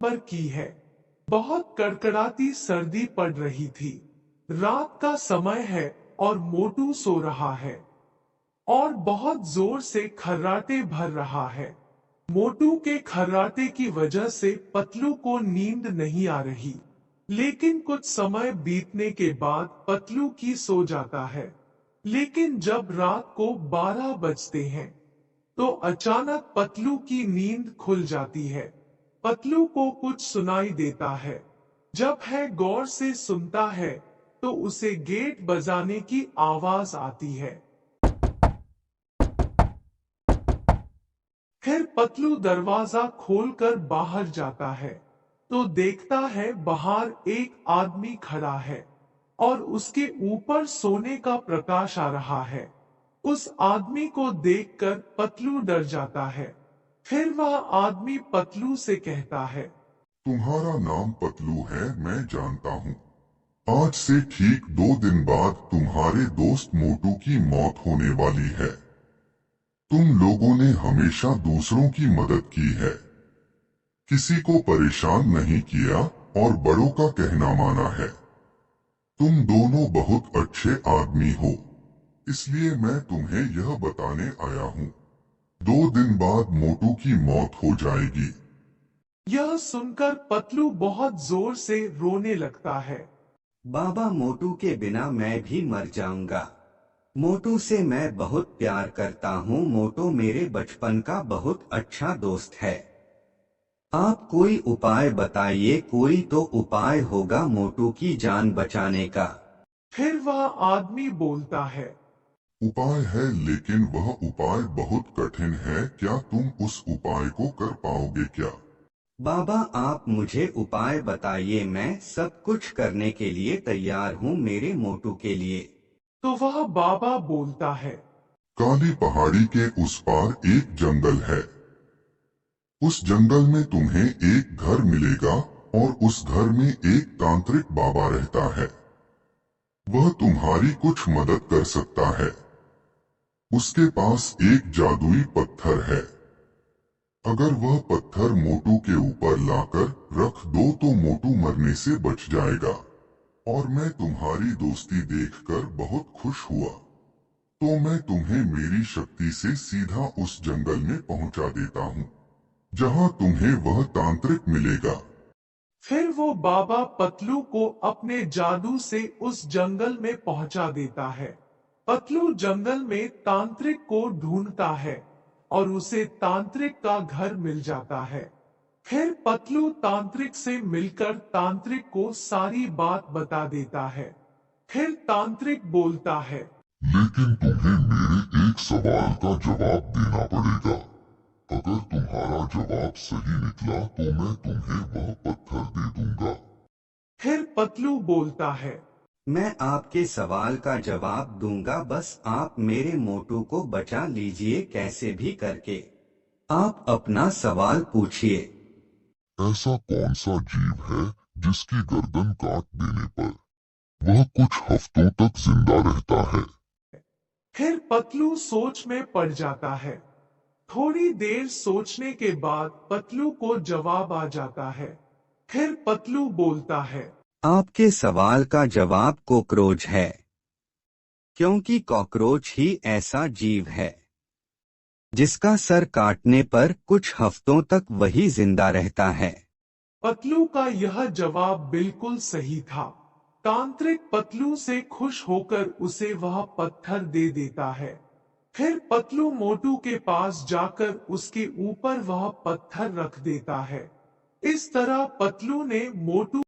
पर की है। बहुत कड़कड़ाती सर्दी पड़ रही थी। रात का समय है और मोटू सो रहा है और बहुत जोर से खर्राटे भर रहा है। मोटू के खर्राटे की वजह से पतलू को नींद नहीं आ रही, लेकिन कुछ समय बीतने के बाद पतलू की सो जाता है। लेकिन जब रात को 12 बजते हैं, तो अचानक पतलू की नींद खुल जाती है। पतलू को कुछ सुनाई देता है। जब है गौर से सुनता है, तो उसे गेट बजाने की आवाज आती है। फिर पतलू दरवाजा खोलकर बाहर जाता है, तो देखता है बाहर एक आदमी खड़ा है और उसके ऊपर सोने का प्रकाश आ रहा है। उस आदमी को देखकर पतलू डर जाता है। फिर वह आदमी पतलू से कहता है, तुम्हारा नाम पतलू है, मैं जानता हूँ। आज से ठीक 2 दिन बाद तुम्हारे दोस्त मोटू की मौत होने वाली है। तुम लोगों ने हमेशा दूसरों की मदद की है, किसी को परेशान नहीं किया और बड़ों का कहना माना है। तुम दोनों बहुत अच्छे आदमी हो, इसलिए मैं तुम्हें यह बताने आया हूँ। 2 दिन बाद मोटू की मौत हो जाएगी। यह सुनकर पतलू बहुत जोर से रोने लगता है। बाबा, मोटू के बिना मैं भी मर जाऊंगा। मोटू से मैं बहुत प्यार करता हूँ। मोटू मेरे बचपन का बहुत अच्छा दोस्त है। आप कोई उपाय बताइए, कोई तो उपाय होगा मोटू की जान बचाने का। फिर वह आदमी बोलता है, उपाय है, लेकिन वह उपाय बहुत कठिन है। क्या तुम उस उपाय को कर पाओगे क्या? बाबा, आप मुझे उपाय बताइए, मैं सब कुछ करने के लिए तैयार हूँ मेरे मोटू के लिए। तो वह बाबा बोलता है, काली पहाड़ी के उस पार एक जंगल है। उस जंगल में तुम्हें एक घर मिलेगा और उस घर में एक तांत्रिक बाबा रहता है। वह तुम्हारी कुछ मदद कर सकता है। उसके पास एक जादुई पत्थर है। अगर वह पत्थर मोटू के ऊपर लाकर रख दो तो मोटू मरने से बच जाएगा। और मैं तुम्हारी दोस्ती देखकर बहुत खुश हुआ, तो मैं तुम्हें मेरी शक्ति से सीधा उस जंगल में पहुंचा देता हूँ, जहाँ तुम्हें वह तांत्रिक मिलेगा। फिर वो बाबा पतलू को अपने जादू से उस जंगल में पहुंचा देता है। पतलू जंगल में तांत्रिक को ढूंढता है और उसे तांत्रिक का घर मिल जाता है। फिर पतलू तांत्रिक से मिलकर तांत्रिक को सारी बात बता देता है। फिर तांत्रिक बोलता है, लेकिन तुम्हें मेरे एक सवाल का जवाब देना पड़ेगा। अगर तुम्हारा जवाब सही निकला तो मैं तुम्हें वह पत्थर दे दूंगा। फिर पतलू बोलता है, मैं आपके सवाल का जवाब दूंगा, बस आप मेरे मोटू को बचा लीजिए कैसे भी करके। आप अपना सवाल पूछिए। ऐसा कौन सा जीव है जिसकी गर्दन काट देने पर वह कुछ हफ्तों तक जिंदा रहता है? फिर पतलू सोच में पड़ जाता है। थोड़ी देर सोचने के बाद पतलू को जवाब आ जाता है। फिर पतलू बोलता है, आपके सवाल का जवाब कॉकरोच है, क्योंकि कॉकरोच ही ऐसा जीव है जिसका सर काटने पर कुछ हफ्तों तक वही जिंदा रहता है। पतलू का यह जवाब बिल्कुल सही था। तांत्रिक पतलू से खुश होकर उसे वह पत्थर दे देता है। फिर पतलू मोटू के पास जाकर उसके ऊपर वह पत्थर रख देता है। इस तरह पतलू ने मोटू